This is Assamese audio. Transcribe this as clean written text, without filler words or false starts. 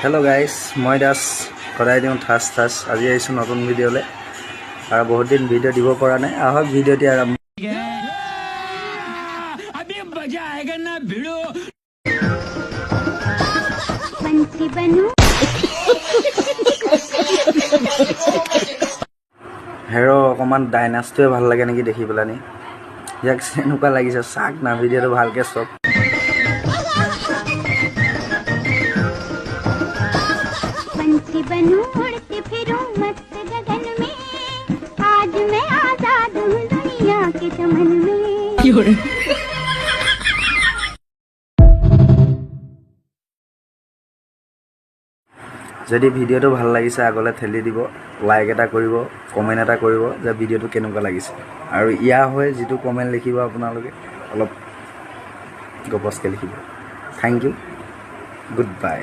हेलो गाइस मैं दास सदाय दिওঁ ठास ठास আজি আহিছোঁ নতুন ভিডিঅ'লৈ আৰু বহুত দিন ভিডিঅ' দিব পৰা নাই আহক ভিডিঅ'টি আৰম্ভ अभी मजा आएगा ना भिड़ो पंछी बनू हेरो অকমান ডাইনাছটোৱে ভাল লাগে নেকি দেখি পেলানি ইয়াক এনেকুৱা লাগিছে চাক না ভিডিঅ'টো ভালকে চক पंछी बनूं उड़ती फिरूं मस्त गगन में आज मैं आजाद हूँ दुनिया के चमन में যদি ভিডিঅ'টো ভাল লাগিছে আগলৈ ঠেলি দিব লাইক এটা কৰিব কমেন্ট এটা কৰিব যে ভিডিঅ'টো কেনেকুৱা লাগিছে আৰু ইয়া হয় যেটো কমেন্ট লিখিব আপোনালোকে অলপ গপসকে লিখিব থ্যাংক ইউ গুড বাই